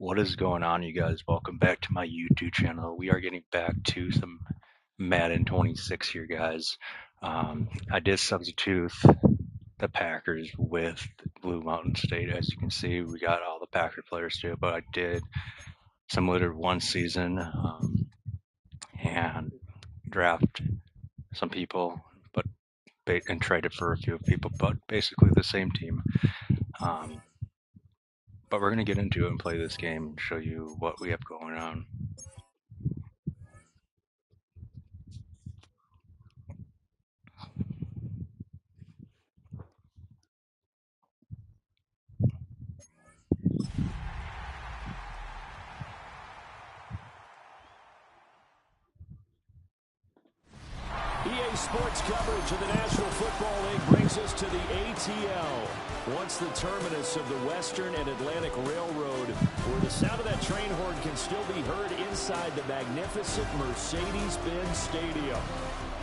What is going on, you guys? Welcome back to my YouTube channel. We are getting back to some Madden 26 here, guys. I did substitute the Packers with Blue Mountain State. As you can see, we got all the Packer players too, but I did simulated one season and draft some people, but and traded for a few people, but basically the same team. But we're going to get into it and play this game and show you what we have going on. EA Sports coverage of the National Football League brings us to the ATL. Once the terminus of the Western and Atlantic Railroad, where the sound of that train horn can still be heard inside the magnificent Mercedes-Benz Stadium.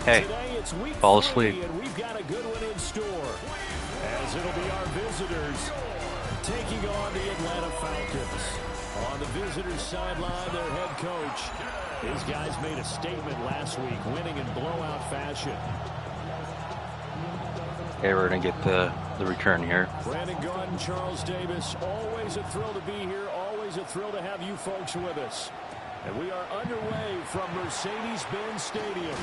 Hey, today it's week fall 3, asleep. and we've got a good one in store, as it'll be our visitors taking on the Atlanta Falcons. On the visitors' sideline, their head coach. His guys made a statement last week, winning in blowout fashion. Okay, we're going to get the return here. Brandon Gordon, Charles Davis, always a thrill to be here, always a thrill to have you folks with us. And we are underway from Mercedes-Benz Stadium.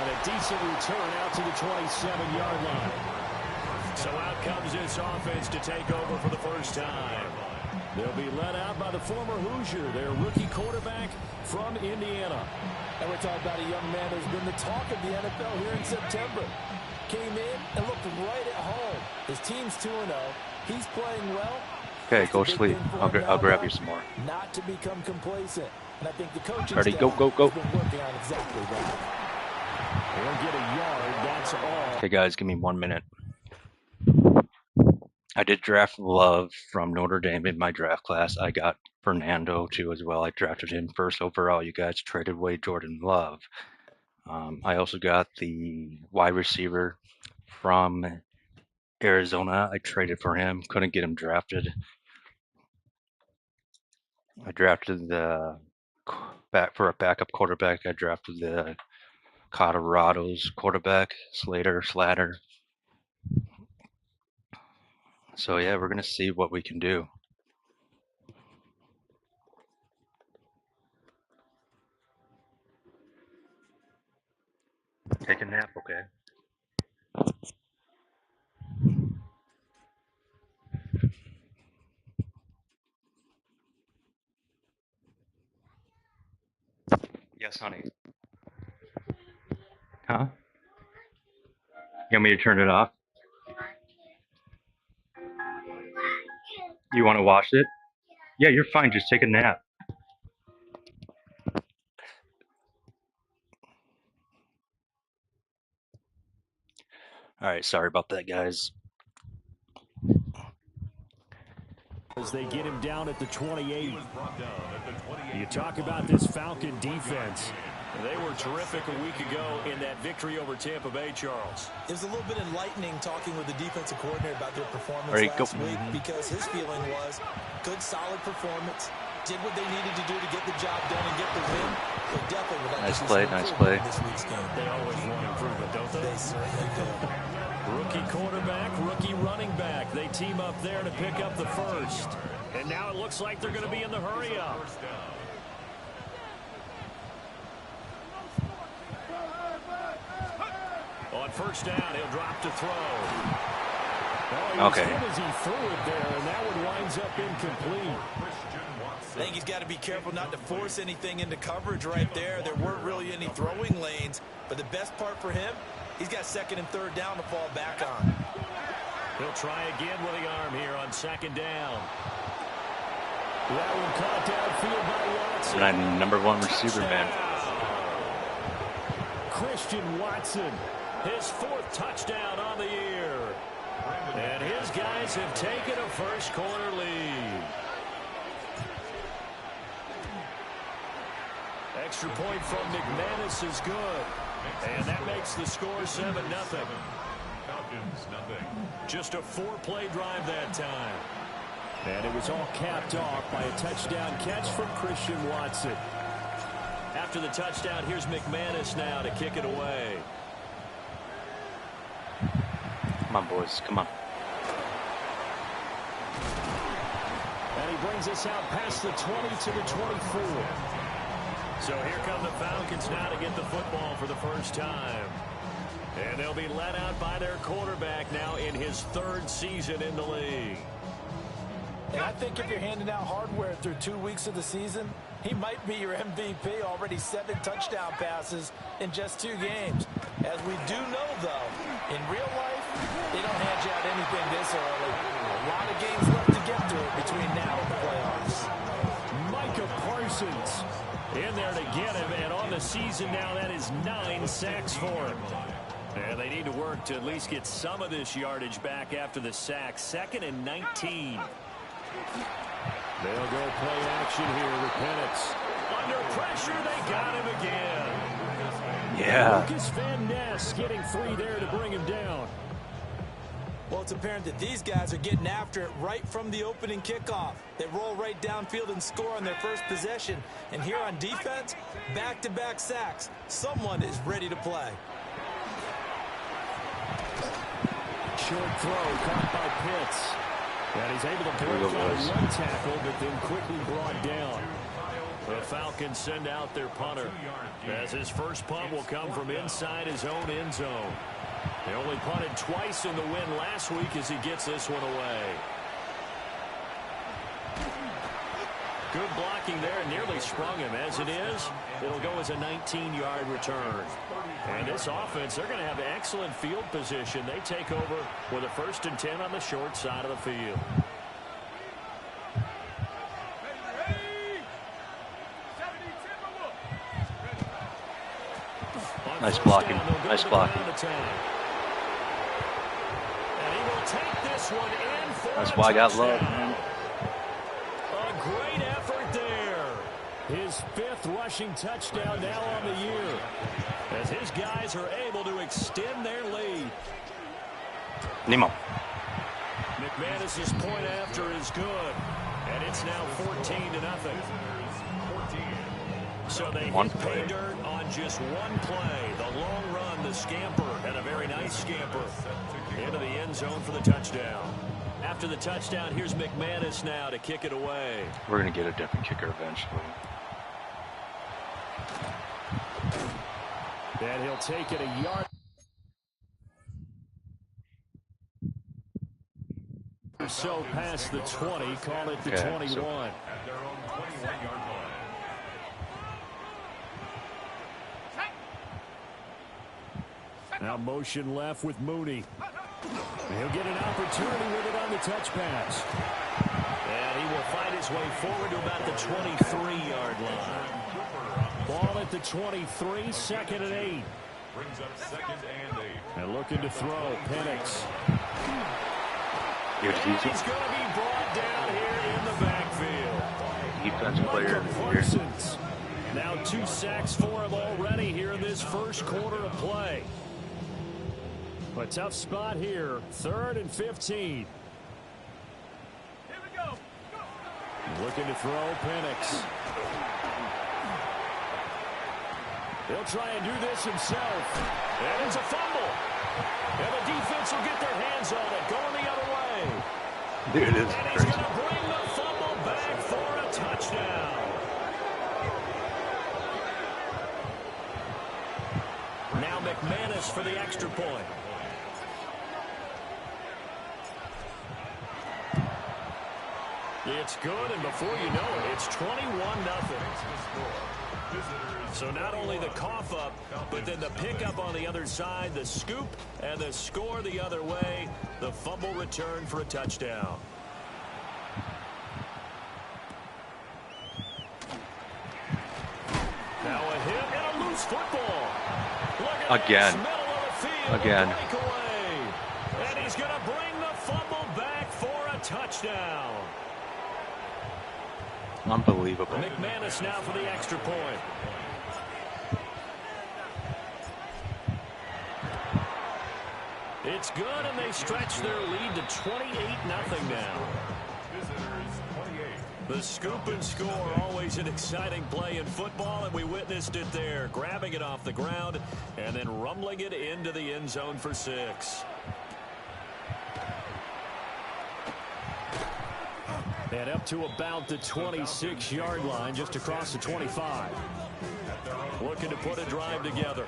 And a decent return out to the 27-yard line. So out comes this offense to take over for the first time. They'll be led out by the former Hoosier, their rookie quarterback from Indiana. And we're talking about a young man who's been the talk of the NFL here in September. Came in and looked right at home. His team's 2-0. He's playing well. Okay, go sleep. I'll grab you some more. Not to become complacent. And I think the coaching Ready, staff go. has been working on exactly that. He'll get a yard, that's all. Okay, guys, give me 1 minute. I did draft Love from Notre Dame in my draft class. I got Fernando, too, as well. I drafted him first overall. You guys traded away Jordan Love. I also got the wide receiver from Arizona. I traded for him. Couldn't get him drafted. I drafted the for a backup quarterback. I drafted the Colorado's quarterback, Slater. So yeah, we're gonna see what we can do. Take a nap, okay? Yes, honey. Huh? You want me to turn it off? You want to wash it? Yeah, you're fine. Just take a nap. All right, sorry about that, guys. As they get him down at the 28. You talk about this Falcon defense. They were terrific a week ago in that victory over Tampa Bay, Charles. It was a little bit enlightening talking with the defensive coordinator about their performance last week because his feeling was good, solid performance, did what they needed to do to get the job done and get the win. They definitely would like nice to see play, some nice improvement play. in this week's game. They always want improvement, don't they? They certainly do. Rookie quarterback, rookie running back. They team up there to pick up the first. And now it looks like they're going to be in the hurry-up. On first down, he'll drop to throw. Okay. As he threw it there, and that one winds up incomplete. I think he's got to be careful not to force anything into coverage right there. There weren't really any throwing lanes, but the best part for him, he's got second and third down to fall back on. He'll try again with the arm here on second down. That one caught downfield by Watson. My number one receiver, man. Christian Watson, his fourth touchdown on the year. And his guys have taken a first quarter lead. Extra point from McManus is good. And that makes the score 7-0. Falcons, nothing. Just a 4-play drive that time. And it was all capped off by a touchdown catch from Christian Watson. After the touchdown, here's McManus now to kick it away. Come on, boys. Come on. And he brings us out past the 20 to the 24. So here come the Falcons now to get the football for the first time. And they'll be led out by their quarterback now in his 3rd season in the league. And I think if you're handing out hardware through 2 weeks of the season, he might be your MVP. Already 7 touchdown passes in just 2 games. As we do know, though, in real life, they don't hand you out anything this early. A lot of games left to get through between now and the playoffs. Micah Parsons in there to get him, and on the season now, that is 9 sacks for him. And they need to work to at least get some of this yardage back after the sack. 2nd and 19. They'll go play action here with Penix. Under pressure, they got him again. Yeah. Lucas Van Ness getting 3 there to bring him down. Well, it's apparent that these guys are getting after it right from the opening kickoff. They roll right downfield and score on their first possession. And here on defense, back-to-back sacks. Someone is ready to play. Short throw caught by Pitts. And he's able to break on 1 tackle, but then quickly brought down. The Falcons send out their punter, as his first punt will come from inside his own end zone. They only punted twice in the win last week as he gets this one away. Good blocking there, nearly sprung him. As it is, it'll go as a 19-yard return. And this offense, they're going to have excellent field position. They take over with a 1st and 10 on the short side of the field. Nice blocking. Nice blocking. And he will take this one in for That's why I got love, touchdown. man. A great effort there. His 5th rushing touchdown now on the year, as his guys are able to extend their lead. Nemo. McManus's point after is good, and it's now 14-0. So they hit pay dirt on just 1 play. The long run, the scamper, and a very nice scamper into the end zone for the touchdown. After the touchdown, here's McManus now to kick it away. We're going to get a different kicker eventually. And he'll take it a yard or so past the 20. Call it the 21. So now motion left with Mooney. He'll get an opportunity with it on the touch pass. And he will fight his way forward to about the 23-yard line. Ball at the 23, 2nd and 8. Brings up 2nd and 8. And looking to throw, Penix. Here's And easy. he's going to be brought down here in the backfield. Defensive player of the year. Parsons. Now 2 sacks for him already here in this first quarter of play. A tough spot here, 3rd and 15. Looking to throw, Penix. He'll try and do this himself. And it's a fumble. And the defense will get their hands on it, going the other way. Dude, it's And he's crazy. going to bring the fumble back for a touchdown. Now McManus for the extra point. It's good, and before you know it, it's 21-0. So not only the cough up, but then the pickup on the other side, the scoop, and the score the other way, the fumble return for a touchdown. Now a hit and a loose football. Look at Again. this, middle of the field, Again. breakaway. And he's going to bring the fumble back for a touchdown. Unbelievable. McManus now for the extra point. It's good, and they stretch their lead to 28-0 now. The scoop and score, always an exciting play in football, and we witnessed it there, grabbing it off the ground and then rumbling it into the end zone for 6. And up to about the 26-yard line, just across the 25. Looking to put a drive together.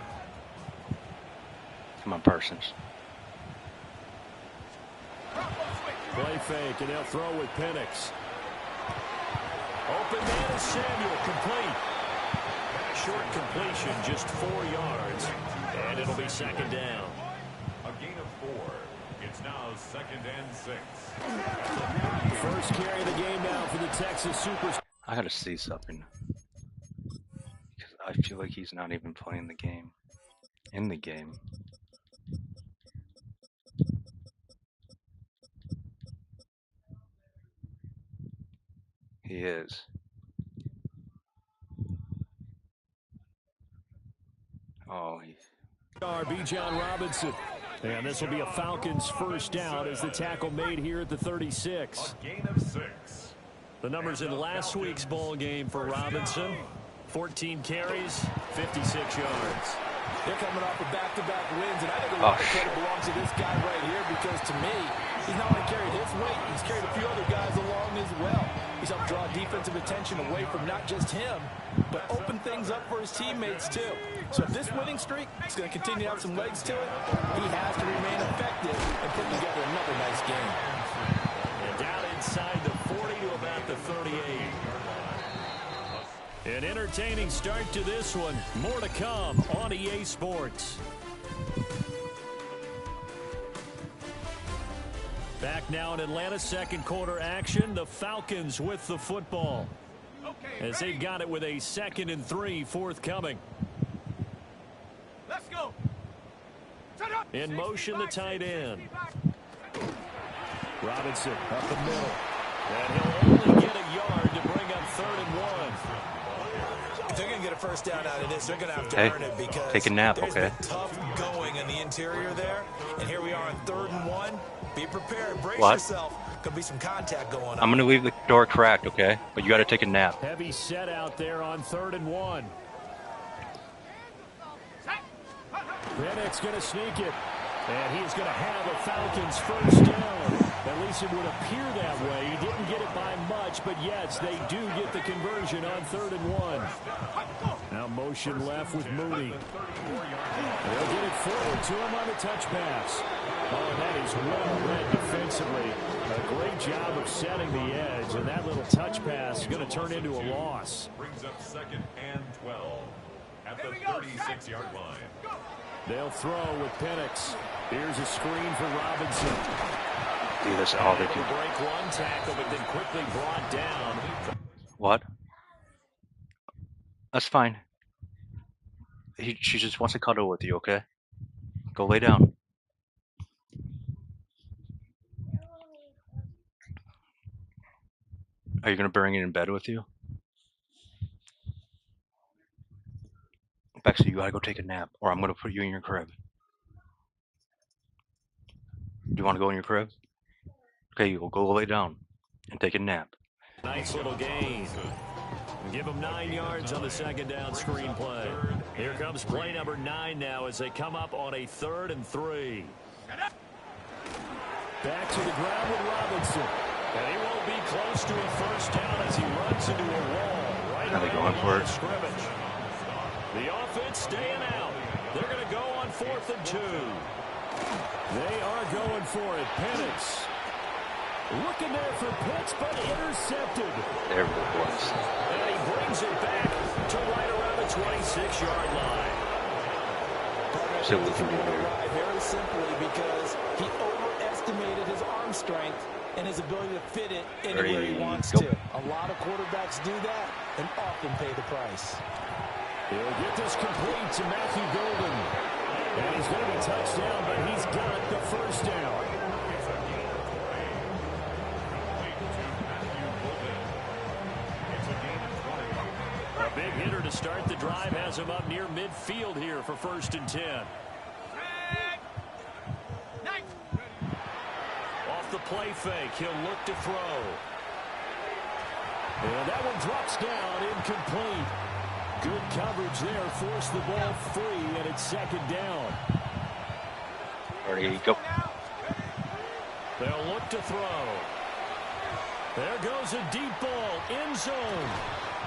Come on, Parsons. Play fake, and they'll throw with Penix. Open man is Samuel, complete. Short completion, just 4 yards, and it'll be second down. A gain of 4. It's now 2nd and 6. First carry of the game now for the Texas Super. I gotta see something. Because I feel like he's not even playing the game. In the game. He is. Oh, RB John Robinson. And this will be a Falcons first down as the tackle made here at the 36. A gain of 6. The numbers in last week's ball game for Robinson. 14 carries, 56 yards. They're coming off of back-to-back wins, and I think a lot of credit belongs to this guy right here because, to me, he's not only carried his weight, he's carried a few other guys along as well. He's helped draw defensive attention away from not just him, but open things up for his teammates, too. So if this winning streak is going to continue to have some legs to it, he has to remain effective and put together another nice game. And down inside the 40 to about the 38. An entertaining start to this one. More to come on EA Sports. Back now in Atlanta, second quarter action. The Falcons with the football. As they've got it with a 2nd and 3 forthcoming. Let's go. In motion, the tight end. Robinson up the middle. And he'll only get a yard to bring up 3rd and 1. If they're going to get a first down out of this, they're going to have to earn it because take a nap, there's okay? been tough going in the interior there. And here we are on 3rd and 1. Be prepared. Brace What? yourself. Could be some contact going on. I'm gonna leave the door cracked, okay? But you gotta take a nap. Heavy set out there on 3rd and 1. Penix going to sneak it. And he's going to have a Falcons first down. At least it would appear that way. He didn't get it by much, but yes, they do get the conversion on 3rd and 1. Now motion left with Mooney. They'll get it forward to him on the touch pass. Oh, and that is well read defensively. A great job of setting the edge, and that little touch pass is going to turn into a loss. Brings up 2nd and 12 at the 36-yard line. They'll throw with Penix. Here's a screen for Robinson. Dude, that's all they do. Break one tackle, but then quickly brought down. What? That's fine. She just wants to cuddle with you, okay? Go lay down. Are you gonna bring it in bed with you? Bexley, you gotta go take a nap, or I'm gonna put you in your crib. Do you want to go in your crib? Okay, you'll go lay down and take a nap. Nice little gain. Give them 9 yards on the 2nd down screen play. Here comes play number 9 now as they come up on a 3rd and 3. Back to the ground with Robinson. And he won't be close to a first down as he runs into a wall. Right Are they going for it? Scrimmage. The offense staying out. They're going to go on 4th and 2. They are going for it. Penix. Looking there for Pitts, but intercepted. There it was. And he brings it back to right around the 26-yard line. See what we can do here. Very simply because he overestimated his arm strength and his ability to fit it anywhere he wants to. A lot of quarterbacks do that and often pay the price. He'll get this complete to Matthew Golden. And he's going to be touchdown, but he's got the first down. A big hitter to start the drive has him up near midfield here for 1st and 10. Off the play fake, he'll look to throw. And that one drops down, incomplete. Good coverage there, forced the ball free, and it's second down. Ready, go. They'll look to throw. There goes a deep ball, end zone.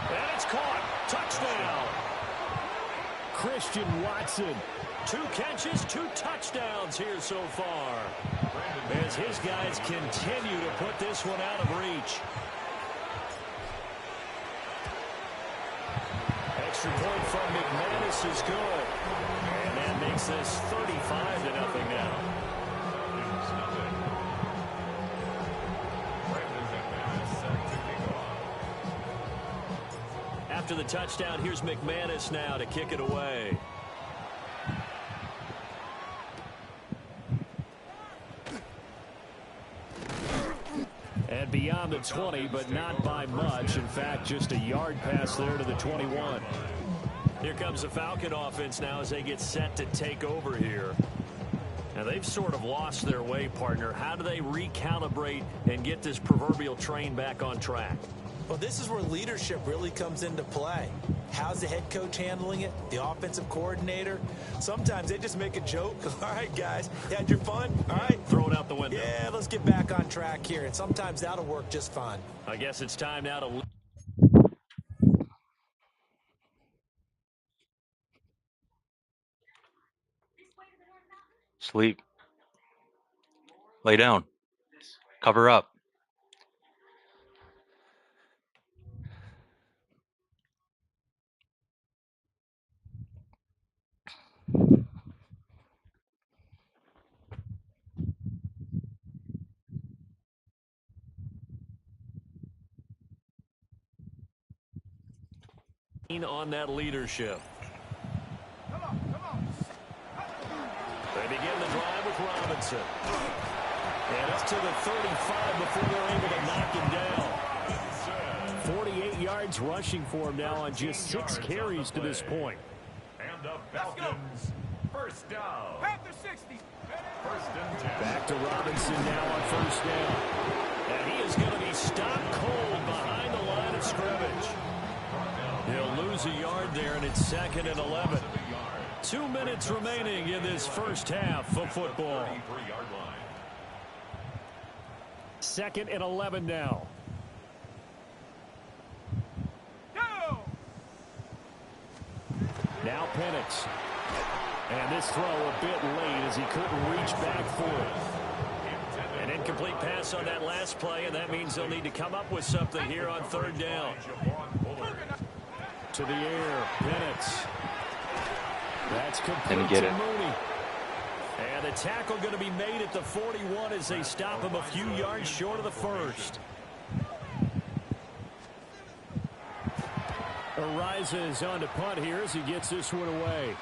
And it's caught. Touchdown. Christian Watson. 2 catches, 2 touchdowns here so far. As his guys continue to put this one out of reach. Extra point from McManus is good. And that makes this 35-0 now. After the touchdown, here's McManus now to kick it away. And beyond the 20, but not by much. In fact, just a yard pass there to the 21. Here comes the Falcon offense now as they get set to take over here. Now, they've sort of lost their way, partner. How do they recalibrate and get this proverbial train back on track? Well, this is where leadership really comes into play. How's the head coach handling it? The offensive coordinator? Sometimes they just make a joke. All right, guys, you had your fun? All right. Throw it out the window. Yeah, let's get back on track here. And sometimes that'll work just fine. I guess it's time now to... Sleep. Lay down. Cover up. On that leadership. They begin the drive with Robinson. And it's to the 35 before they're able to knock him down. 48 yards rushing for him now on just 6 carries to this point. And the Falcons, first down. Panther 60. First and 10. Back to Robinson now on first down. And he is going to be stopped cold behind the line of scrimmage. He'll lose a yard there, and it's 2nd and 11. 2 minutes remaining in this first half of football. 2nd and 11 now. Now Penix. And this throw a bit late as he couldn't reach back for it. An incomplete pass on that last play, and that means they'll need to come up with something here on 3rd down. To the air, Penix. That's complete to Mooney. And the tackle going to be made at the 41 as they stop him a few yards short of the first. Ariza on to punt here as he gets this one away.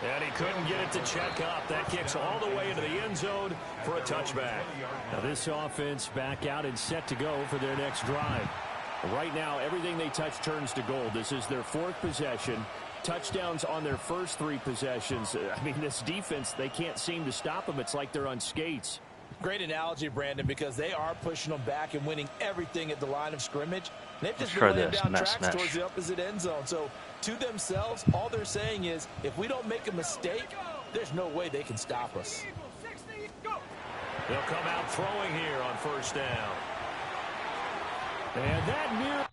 And he couldn't get it to check up. That kicks all the way into the end zone for a touchback. Now this offense back out and set to go for their next drive. Right now, everything they touch turns to gold. This is their 4th possession. Touchdowns on their first 3 possessions. I mean, this defense, they can't seem to stop them. It's like they're on skates. Great analogy, Brandon, because they are pushing them back and winning everything at the line of scrimmage. They've just been laying down tracks towards the opposite end zone. So, to themselves, all they're saying is, if we don't make a mistake, there's no way they can stop us. They'll come out throwing here on first down. And that near...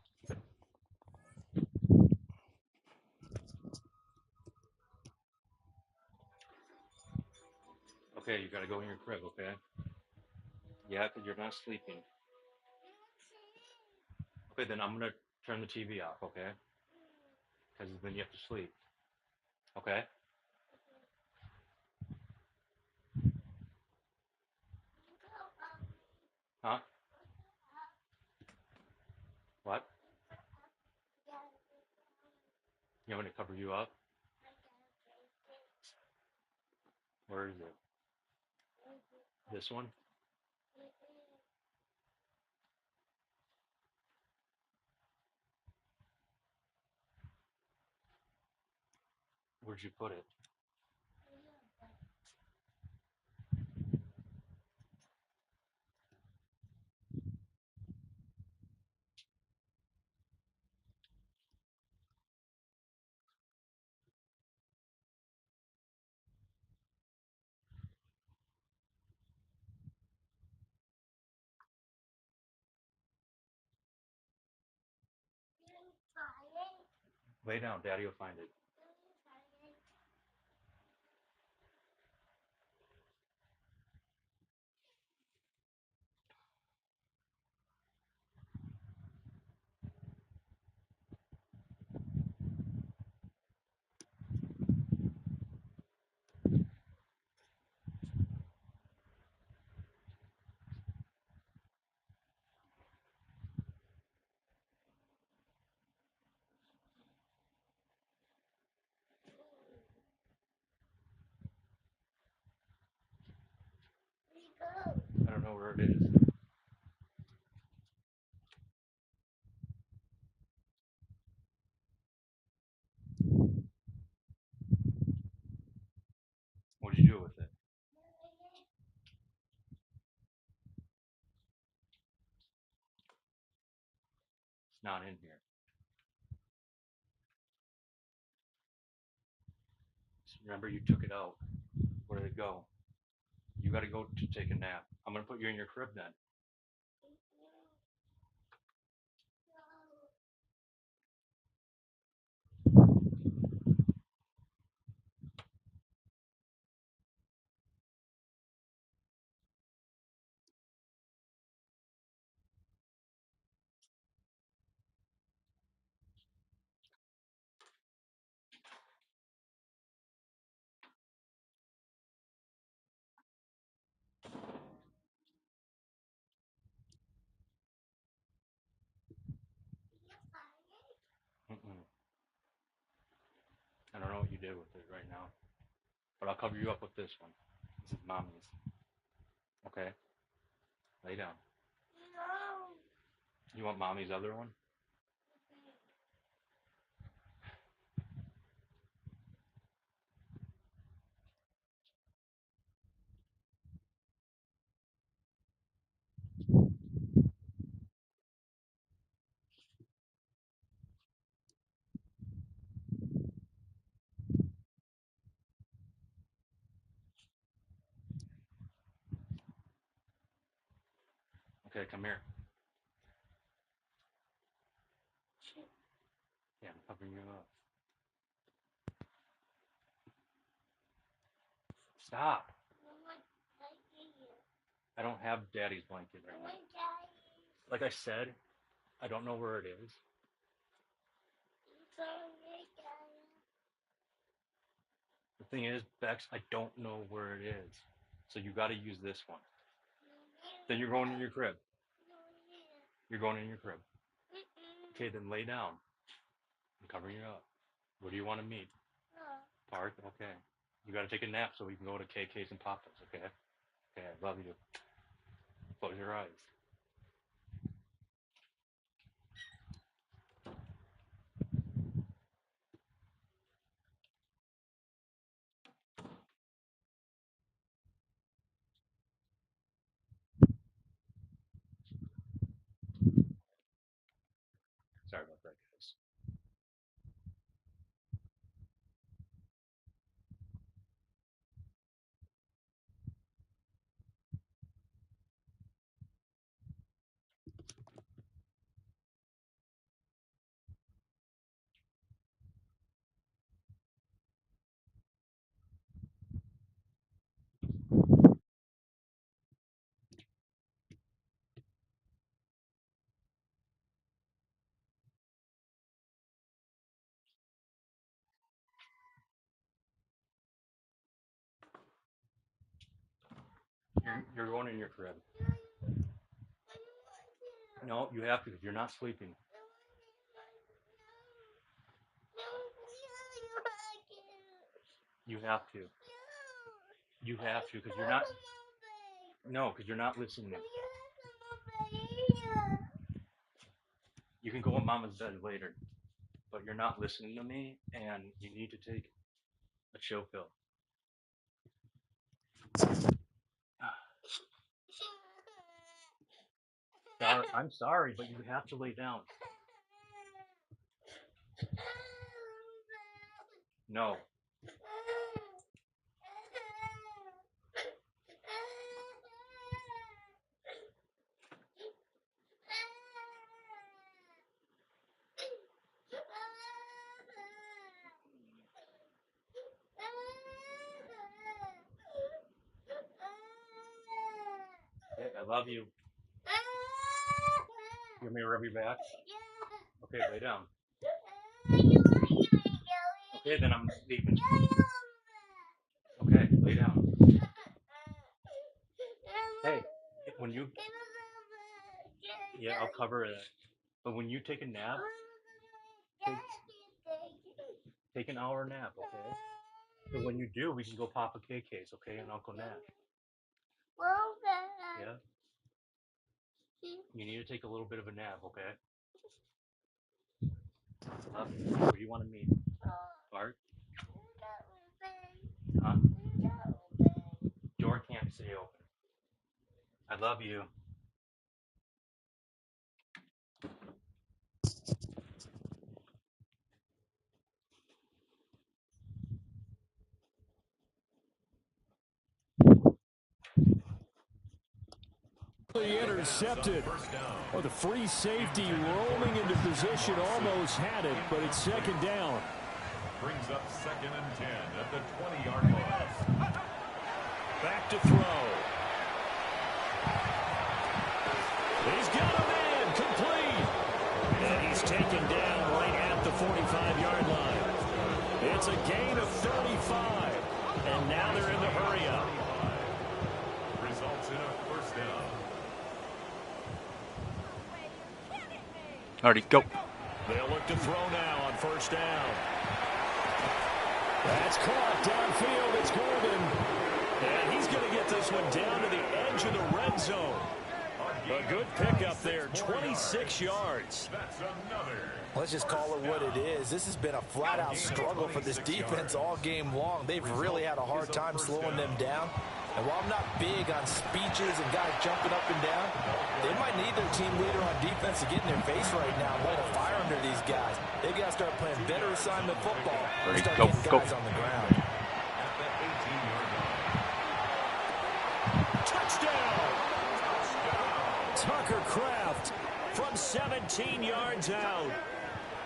Okay, you gotta go in your crib, okay? Yeah, because you're not sleeping. Okay, then I'm gonna turn the TV off, okay? Because then you have to sleep. Okay? Huh? What? You want me to cover you up? Where is it? This one? Where'd you put it? Lay down. Daddy will find it. I don't know where it is. What did you do with it? It's not in here. Remember, you took it out. Where did it go? You got to go to take a nap. I'm going to put you in your crib then. Mm-mm. I don't know what you did with it right now. But I'll cover you up with this one. This is mommy's. Okay? Lay down. You want mommy's other one? Okay, come here. Yeah, I'm covering you up. Stop. I don't have daddy's blanket right now. Like I said, I don't know where it is. The thing is, Bex, I don't know where it is. So you got to use this one. Then you're going in your crib. You're going in your crib. Okay, then lay down. I'm covering you up. Where do you want to meet? Park? Okay. You got to take a nap so we can go to KK's and Papa's, okay? Okay, I love you. Close your eyes. Sorry about that, guys. You're going in your crib. No, you have to because you're not sleeping. You have to. You have to because you're not. No, because you're not listening. You can go in Mama's bed later, but you're not listening to me, and you need to take a chill pill. I'm sorry, but you have to lay down. No. love you. You want me to rub your back? Okay, lay down. Okay, then I'm leaving. Okay, lay down. Hey, when you... Yeah, I'll cover it. But when you take a nap, take an hour nap, okay? So when you do, we can go pop a KK's, okay? And Uncle Nat. Yeah? You need to take a little bit of a nap, okay? Where do you want to meet? Bart? Huh? Door can't stay open. I love you. Intercepted. Oh, the free safety roaming into position, almost had it, but it's second down. Brings up 2nd and 10 at the 20-yard line. Back to throw. He's got a man complete. And he's taken down right at the 45-yard line. It's a gain of 35. And now they're in the hurry up. Results in a first down. Alrighty, go. They'll look to throw now on first down. That's caught downfield. It's Gordon. And he's going to get this one down to the edge of the red zone. A good pickup there, 26 yards. That's another. Let's just call it what it is. This has been a flat-out struggle for this defense all game long. They've really had a hard time slowing them down. And while I'm not big on speeches and guys jumping up and down, they might need their team leader on defense to get in their face right now and light a fire under these guys. They've got to start playing better assignment football and start getting guys on the ground. At the 18-yard line. Touchdown! Tucker Kraft from 17 yards out.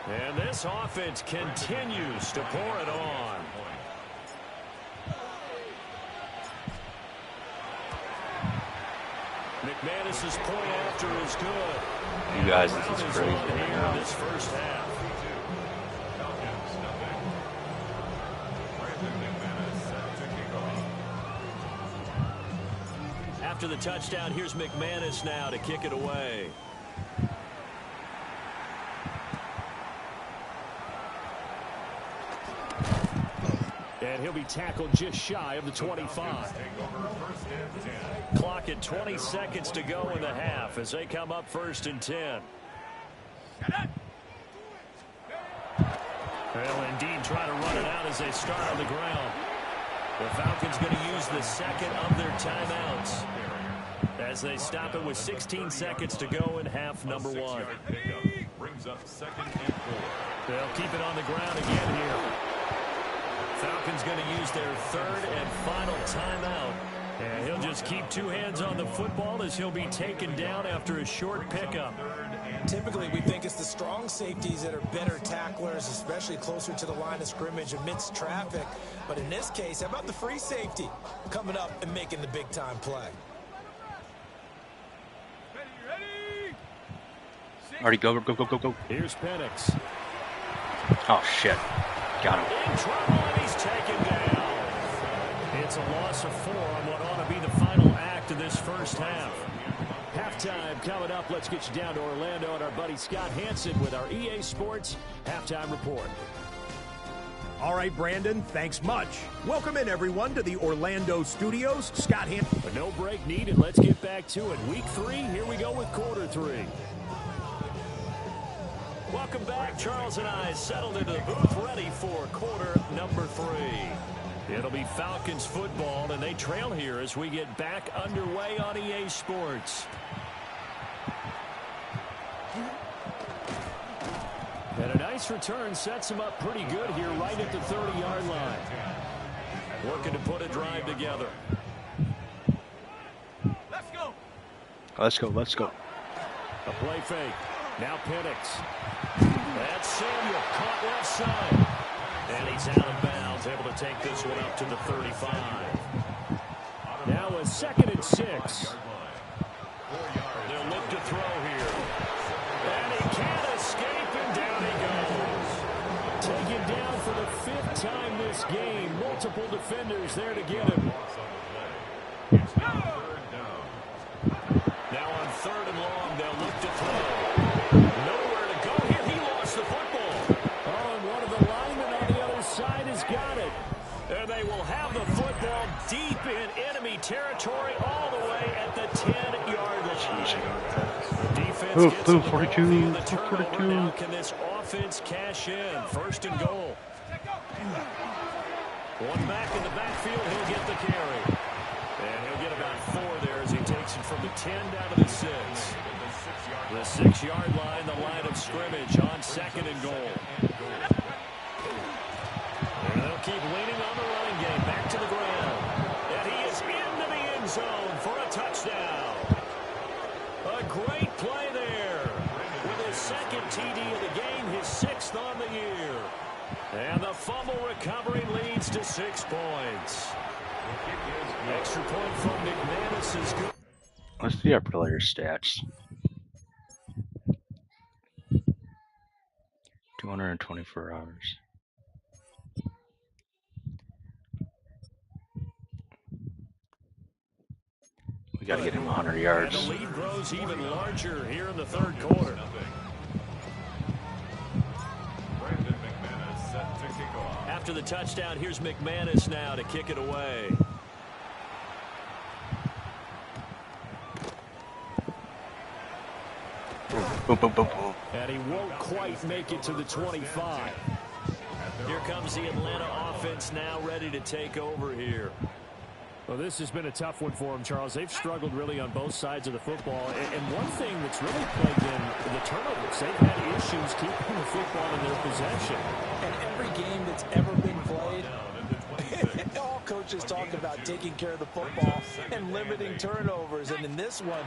And this offense continues to pour it on. McManus's point after is good. You guys, this is crazy right now. This first half. After the touchdown, here's McManus now to kick it away. And he'll be tackled just shy of the 25. Clock at 20 seconds to go in the half as they come up 1st and 10. They'll indeed try to run it out as they start on the ground. The Falcons going to use the second of their timeouts as they stop it with 16 seconds to go in half number 1. Brings up 2nd and 4. They'll keep it on the ground again here. Falcons going to use their 3rd and final timeout. And he'll just keep 2 hands on the football as he'll be taken down after a short pickup. Typically, we think it's the strong safeties that are better tacklers, especially closer to the line of scrimmage amidst traffic. But in this case, how about the free safety coming up and making the big-time play? Already go. Here's Penix. Oh, shit. Got him. In trouble, and he's taken down. It's a loss of 4 on what ought to be the final act of this first half. Halftime coming up. Let's get you down to Orlando and our buddy Scott Hansen with our EA Sports Halftime Report. All right, Brandon, thanks much. Welcome in, everyone, to the Orlando studios. Scott Hansen. But no break needed. Let's get back to it. Week 3, here we go with quarter 3. Welcome back. Charles and I settled into the booth ready for quarter number 3. It'll be Falcons football, and they trail here as we get back underway on EA Sports. And a nice return sets them up pretty good here right at the 30-yard line. Working to put a drive together. Let's go. A play fake. Now Penix. That's Samuel caught left side. And he's out of bounds, able to take this one up to the 35. Now a 2nd and 6. to throw here. And he can't escape, and down he goes. Taken down for the 5th time this game. Multiple defenders there to get him. Now on 3rd and long, they'll look to throw. Nowhere to go here. He lost the football. Oh, and one of the linemen on the other side has got it. And they will have the football deep in enemy territory all the way at the 10-yard line. Defense gets the 42. The turnover. Now can this offense cash in? 1st and goal. One back in the backfield. He'll get the carry. And he'll get about 4 there as he takes it from the 10 down to the 6. The 6-yard line, the line of scrimmage on 2nd and goal. And they'll keep leaning on the running game. Back to the ground. And he is into the end zone for a touchdown. A great play there. With his 2nd TD of the game, his 6th on the year. And the fumble recovery leads to 6 points. Extra point from McManus is good. Let's see our player stats. 224 hours. We got to get him 100 yards. And the lead grows even larger here in the 3rd quarter. After the touchdown, here's McManus now to kick it away. Boom, boom, boom, boom. And he won't quite make it to the 25. Here comes the Atlanta offense now ready to take over here. Well, this has been a tough one for them, Charles. They've struggled really on both sides of the football. And one thing that's really plagued them, the turnovers. They've had issues keeping the football in their possession. And every game that's ever been played, all coaches talk about taking care of the football and limiting turnovers. And in this one,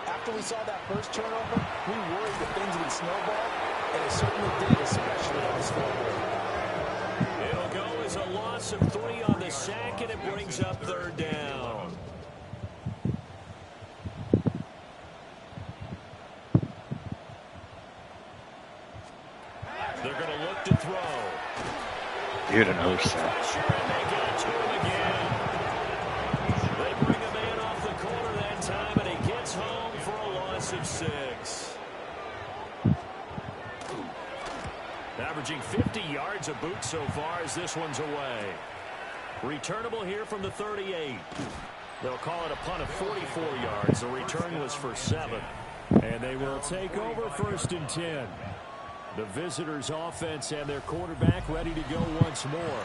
after we saw that first turnover, we worried that things would snowball, and it certainly did, especially on the scoreboard. It'll go as a loss of 3 on the sack, and it brings up 3rd down. They're going to look to throw. Dude, another sack. Pressure, and they get it to him again. They bring a man off the corner that time, and he gets home for a loss of 6. Averaging 50 yards a boot so far as this one's away. Returnable here from the 38. They'll call it a punt of 44 yards. The return was for 7. And they will take over 1st and 10. The visitors' offense and their quarterback ready to go once more.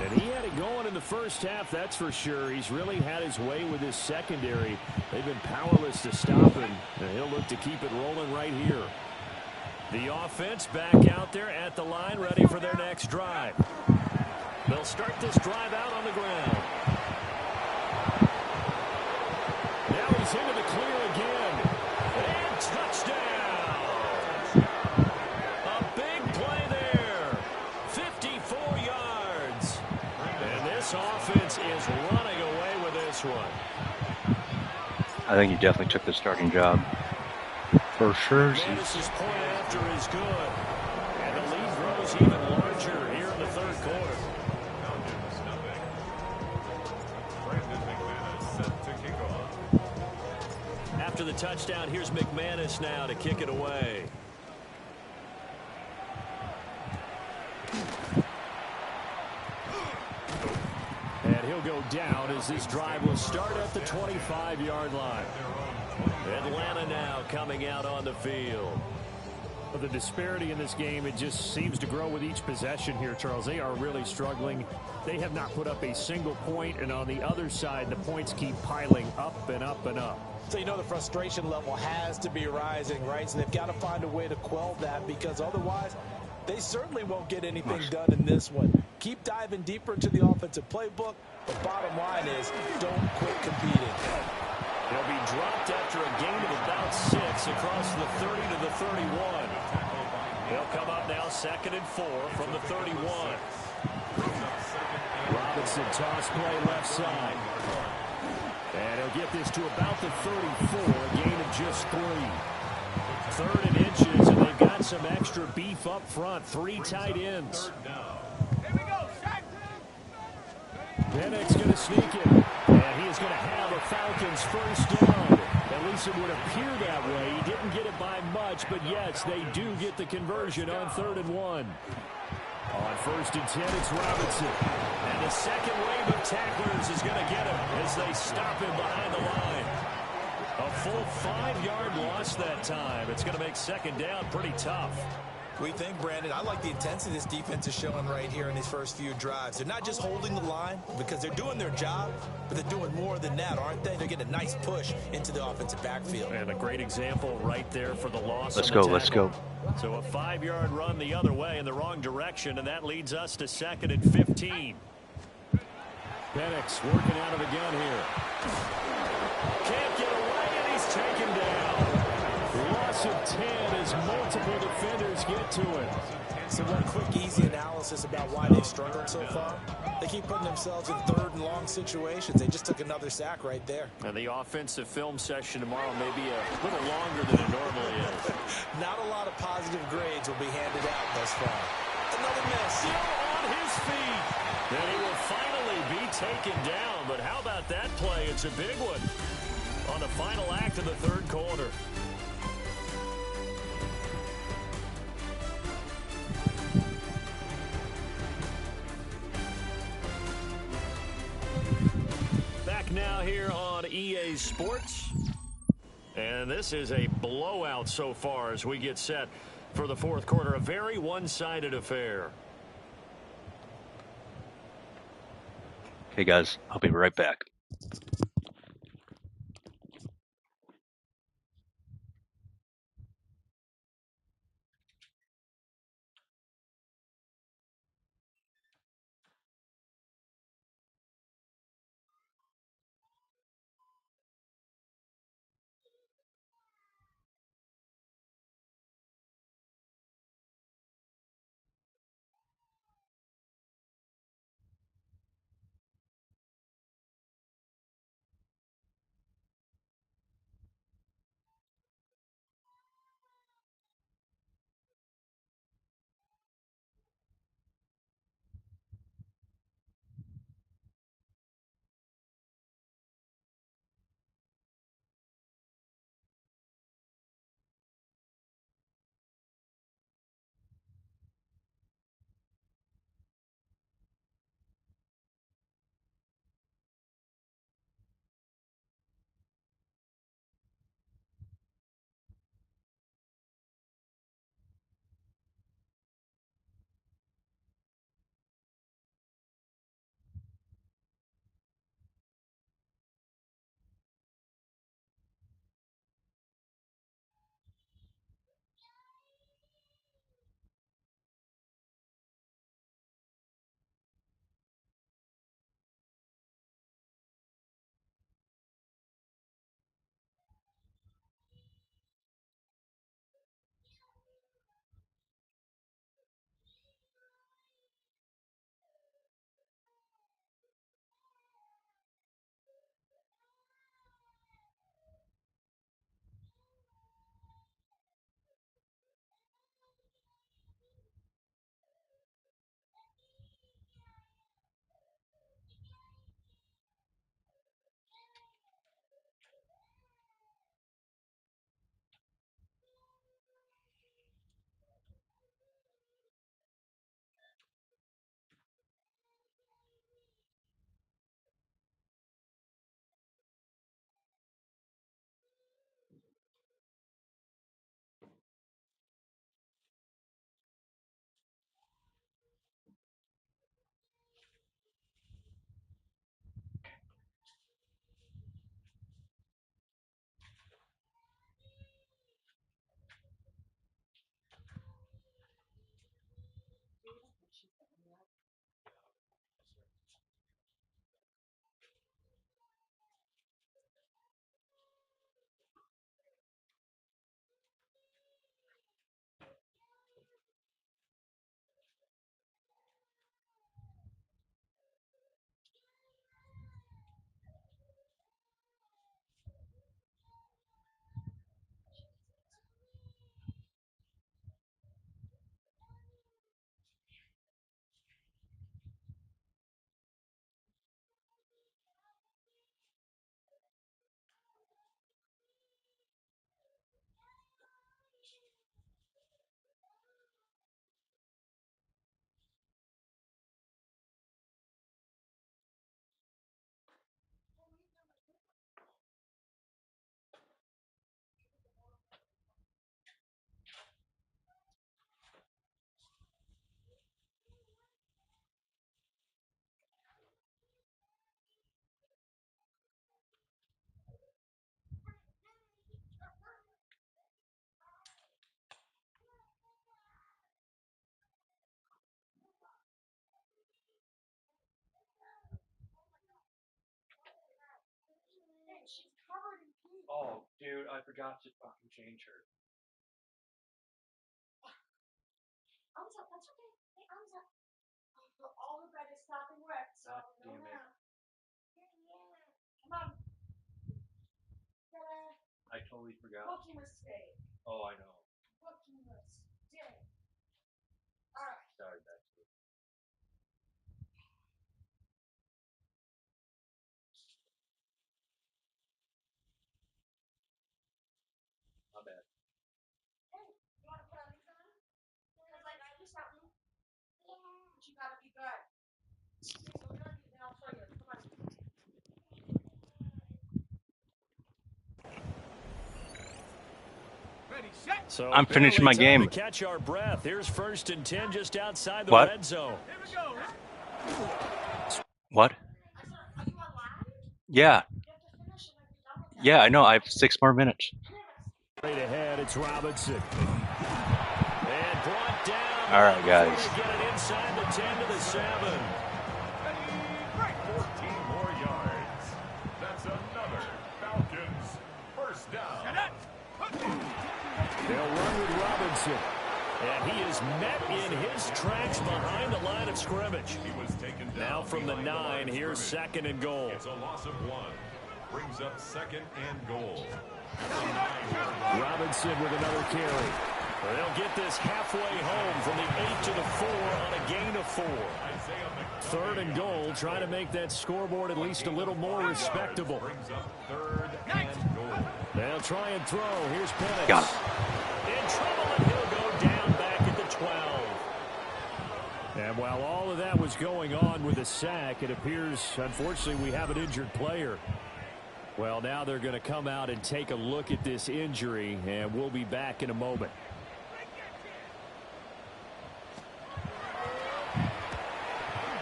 And he had it going in the first half, that's for sure. He's really had his way with his secondary. They've been powerless to stop him, and he'll look to keep it rolling right here. The offense back out there at the line, ready for their next drive. They'll start this drive out on the ground. Now he's into the clear again. And touchdown! A big play there. 54 yards. And this offense is running away with this one. I think he definitely took the starting job. For sure. Madison's point after is good. And the lead grows even larger here in the 3rd quarter. After the touchdown, here's McManus now to kick it away. And he'll go down as this drive will start at the 25-yard line. Atlanta now coming out on the field. The disparity in this game, it just seems to grow with each possession here, Charles. They are really struggling. They have not put up a single point, and on the other side, the points keep piling up and up and up. So you know the frustration level has to be rising, right? So they've got to find a way to quell that, because otherwise they certainly won't get anything done in this one. Keep diving deeper into the offensive playbook. The bottom line is don't quit competing. They'll be dropped after a gain of about 6 across the 30 to the 31. They'll come up now 2nd and 4 from the 31. Robinson toss play left side. And he'll get this to about the 34, a gain of just 3. 3rd and inches, and they've got some extra beef up front. 3 tight ends. Penix going to sneak it, and he is going to have a Falcons first down. At least it would appear that way. He didn't get it by much, but yes, they do get the conversion on 3rd and 1. On 1st and 10, it's Robinson. And the second wave of tacklers is going to get him as they stop him behind the line. A full 5-yard loss that time. It's going to make 2nd down pretty tough. We think, Brandon, I like the intensity this defense is showing right here in these first few drives. They're not just holding the line because they're doing their job, but they're doing more than that, aren't they? They're getting a nice push into the offensive backfield. And a great example right there for the loss. Let's go, let's go. So a 5-yard run the other way in the wrong direction, and that leads us to 2nd and 15. Penix working out of the gun here. Can't get away, and he's taken down. Loss of 10 as multiple defenders get to it. So one quick, easy analysis about why they've struggled so far. They keep putting themselves in 3rd and long situations. They just took another sack right there. And the offensive film session tomorrow may be a little longer than it normally is. Not a lot of positive grades will be handed out thus far. Another miss. Still on his feet. And he will finally be taken down. But how about that play? It's a big one on the final act of the 3rd quarter. Back now here on EA Sports. And this is a blowout so far as we get set for the 4th quarter. A very one-sided affair. Okay, guys, I'll be right back. Oh, dude, I forgot to fucking change her. All the bed is stopping wet, so no nap. Come on. I totally forgot. Rookie mistake. Oh, I know. Rookie mistake. Alright. Sorry, Betsy. My bad. Hey, you want to put on these on? Because I got you something. Yeah. But you gotta be good. So we're gonna do, and I'll show you. Come on. So I'm finishing my barely time game. to catch our breath. Here's 1st and 10 just outside the What? red zone. What? I said, are you alive? Yeah. You have to finish and then be done with that. Yeah, I know. I have 6 more minutes. Straight ahead, it's Robinson. And brought down. All right, guys. Before they get it inside the 10 to the 7. 14 more yards. That's another Falcons first down. They'll run with Robinson. And he is met in his tracks behind the line of scrimmage. He was taken down. Now from the 9, here's 2nd and goal. It's a loss of 1. Brings up 2nd and goal. Robinson with another carry. They'll get this halfway home from the 8 to the 4 on a gain of 4. 3rd and goal, trying to make that scoreboard at least a little more respectable. Brings up 3rd and goal. They'll try and throw. Here's Penix. Got it. In trouble, and he'll go down back at the 12. And while all of that was going on with the sack, it appears, unfortunately, we have an injured player. Well, now they're going to come out and take a look at this injury, and we'll be back in a moment.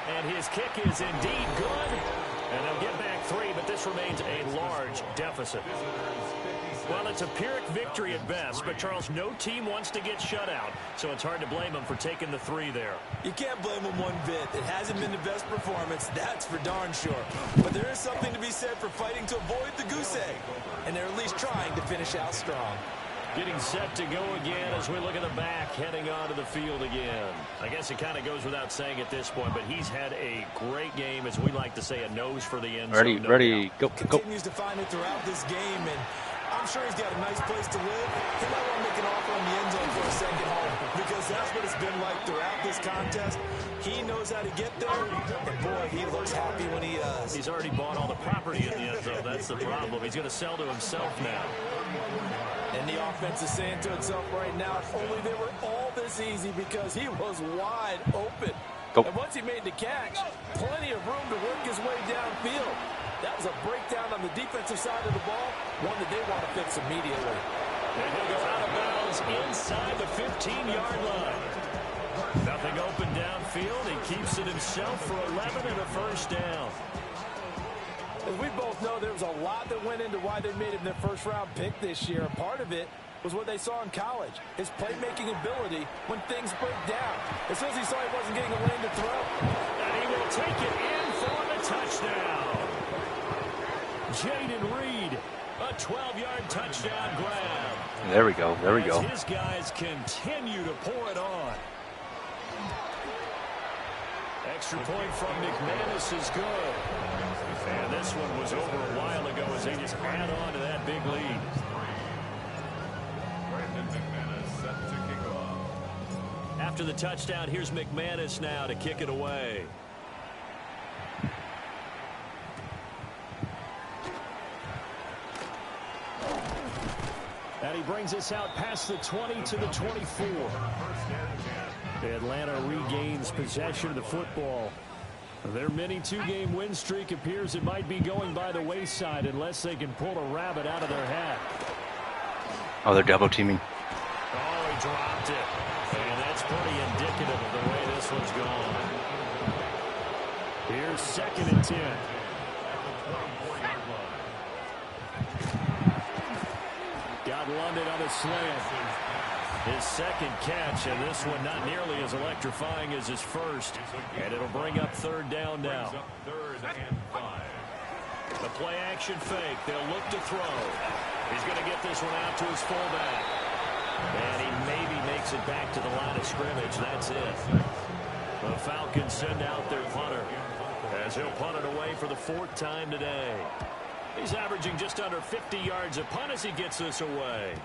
And his kick is indeed good. And they'll get back 3, but this remains a large deficit. Well, it's a Pyrrhic victory at best, but, Charles, no team wants to get shut out, so it's hard to blame them for taking the 3 there. You can't blame them one bit. It hasn't been the best performance, that's for darn sure. But there is something to be said for fighting to avoid the goose egg. And they're at least trying to finish out strong. Getting set to go again as we look at the back, heading onto the field again. I guess it kind of goes without saying at this point, but he's had a great game, as we like to say, a nose for the end zone. Ready, go. Continues to find it throughout this game, and I'm sure he's got a nice place to live. He might want to make an offer on the end zone for a second home, because that's what it's been like throughout this contest. He knows how to get there, and boy, he looks happy when he does. He's already bought all the property in the end zone. That's the problem. He's going to sell to himself now. And the offense is saying to itself right now, if only they were all this easy, because he was wide open. Go. And once he made the catch, plenty of room to work his way downfield. That was a breakdown on the defensive side of the ball, one that they want to fix immediately. And he'll go out of bounds inside the 15-yard line. Nothing open downfield. He keeps it himself for 11 and a first down. As we both know, there was a lot that went into why they made him their first-round pick this year. And part of it was what they saw in college, his playmaking ability when things break down. As soon as he saw he wasn't getting a lane to throw, And he will take it in for the touchdown. Jaden Reed, a 12-yard touchdown grab. There we go. There we go. As his guys continue to pour it on. Extra point from McManus is good. And this one was over a while ago as they just add on to that big lead. Brandon McManus set to kick off. After the touchdown, here's McManus now to kick it away. And he brings us out past the 20 to the 24. Atlanta regains possession of the football. Their mini two-game win streak appears it might be going by the wayside unless they can pull a rabbit out of their hat. Oh, they're double teaming. Oh, he dropped it. And that's pretty indicative of the way this one's gone. Here's 2nd and 10. Got London on a slant. His second catch, and this one not nearly as electrifying as his first. And it'll bring up 3rd down now. Brings up 3rd and 5. A play action fake. They'll look to throw. He's going to get this one out to his fullback. And he maybe makes it back to the line of scrimmage. That's it. The Falcons send out their punter as he'll punt it away for the 4th time today. He's averaging just under 50 yards a punt as he gets this away.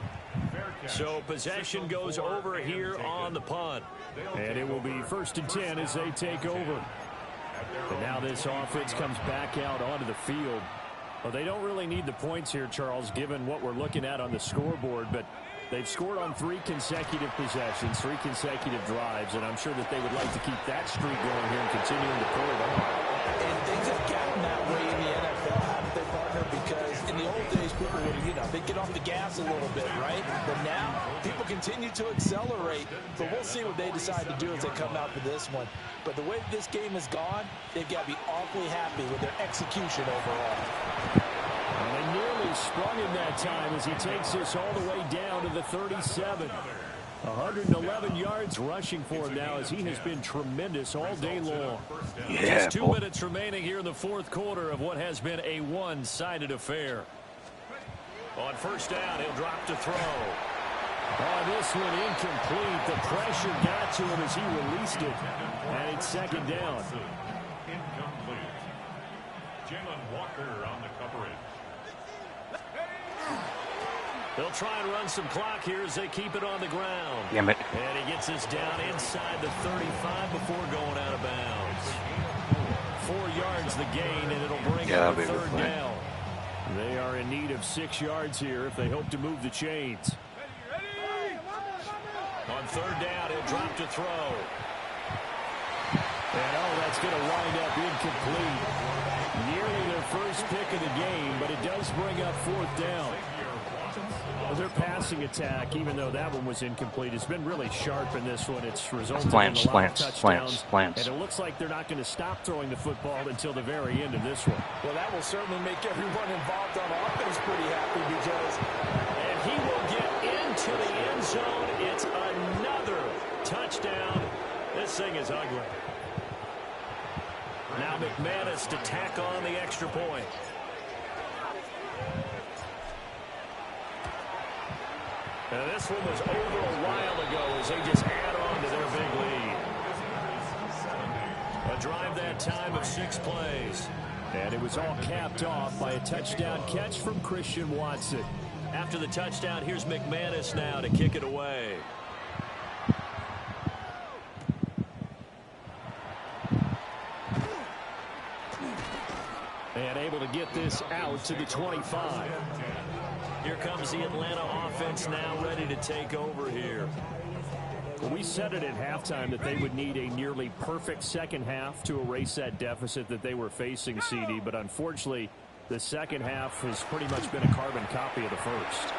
So possession goes over here on the punt. And it will be 1st and 10 as they take over. And now this offense comes back out onto the field. Well, they don't really need the points here, Charles, given what we're looking at on the scoreboard, but they've scored on 3 consecutive possessions, 3 consecutive drives, and I'm sure that they would like to keep that streak going here and continuing to pull it on. And things have gotten that way in the NFL, haven't they, partner? Because in the old days, people would, they'd get off the gas a little bit, right? But now, people continue to accelerate. But we'll see what they decide to do as they come out for this one. But the way this game has gone, they've got to be awfully happy with their execution overall. And they nearly sprung him that time as he takes this all the way down to the 37. 111 yards rushing for him now as he has been tremendous all day long. Yeah, Just 2 minutes remaining here in the 4th quarter of what has been a one-sided affair. On 1st down, he'll drop to throw. Oh, this one incomplete. The pressure got to him as he released it. And it's 2nd down. Incomplete. Jalen Walker on the coverage. They'll try and run some clock here as they keep it on the ground. Damn it. And he gets this down inside the 35 before going out of bounds. 4 yards the gain, and it'll bring up a 3rd down. They are in need of 6 yards here if they hope to move the chains. On 3rd down, he'll drop to throw. And that's going to wind up incomplete. Nearly their first pick of the game, but it does bring up 4th down. Well, their passing attack, even though that one was incomplete, has been really sharp in this one. It's resulted in a lot of touchdowns. And it looks like they're not going to stop throwing the football until the very end of this one. Well, that will certainly make everyone involved on offense pretty happy because... And he will get into the end zone. It's another touchdown. This thing is ugly. Now McManus to tack on the extra point. And this one was over a while ago as they just add on to their big lead. A drive that time of 6 plays. And it was all capped off by a touchdown catch from Christian Watson. After the touchdown, here's McManus now to kick it away. And able to get this out to the 25. Here comes the Atlanta offense now ready to take over here. Well, we said it at halftime that they would need a nearly perfect second half to erase that deficit that they were facing, CD. But unfortunately, the second half has pretty much been a carbon copy of the first.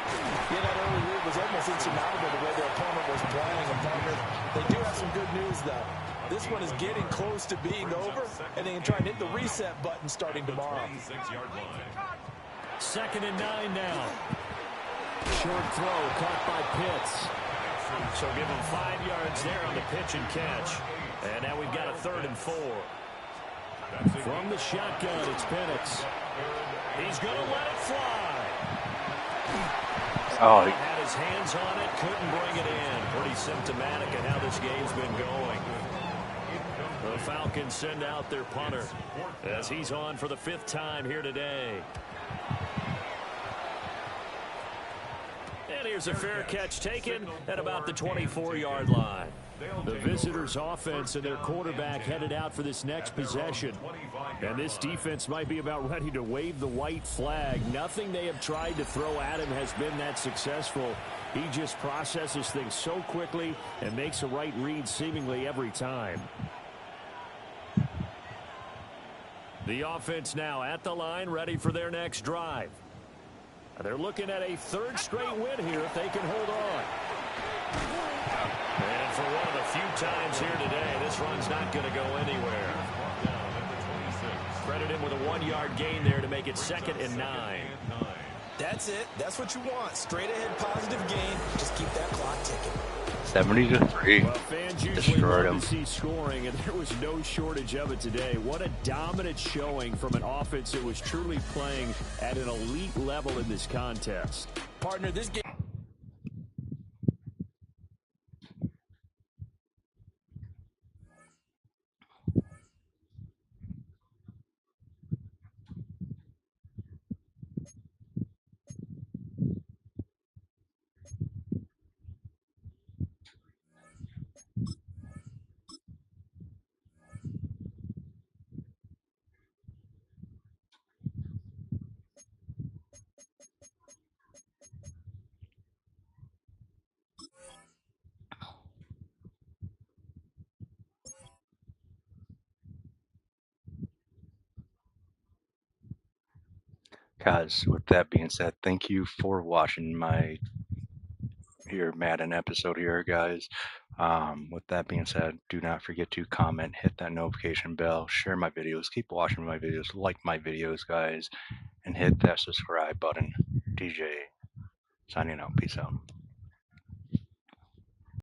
Yeah, that early lead was almost insurmountable the way their opponent was playing. And partner, they do have some good news, though. This one is getting close to being over, and they can try and hit the reset button starting tomorrow. 2nd and 9 now. Short throw caught by Pitts. So give him 5 yards there on the pitch and catch. And now we've got a 3rd and 4. From the shotgun, it's Penix. He's going to let it fly. Oh, He had his hands on it, couldn't bring it in. Pretty symptomatic of how this game's been going. The Falcons send out their punter as he's on for the 5th time here today. And here's a fair catch taken at about the 24-yard line. The visitors' offense and their quarterback headed out for this next possession. And this defense might be about ready to wave the white flag. Nothing they have tried to throw at him has been that successful. He just processes things so quickly and makes a right read seemingly every time. The offense now at the line, ready for their next drive. They're looking at a 3rd straight win here if they can hold on. And for one of the few times here today, this run's not going to go anywhere. Credit him with a 1-yard gain there to make it 2nd and 9. That's it. That's what you want. Straight ahead positive gain. Just keep that clock ticking. 70-3. Well, fans usually Destroyed love him. to see scoring, and there was no shortage of it today. What a dominant showing from an offense that was truly playing at an elite level in this contest. Partner, this game. Guys, with that being said, thank you for watching my Madden episode here, guys. With that being said, do not forget to comment, hit that notification bell, share my videos, keep watching my videos, like my videos, guys, and hit that subscribe button. DJ signing out. Peace out.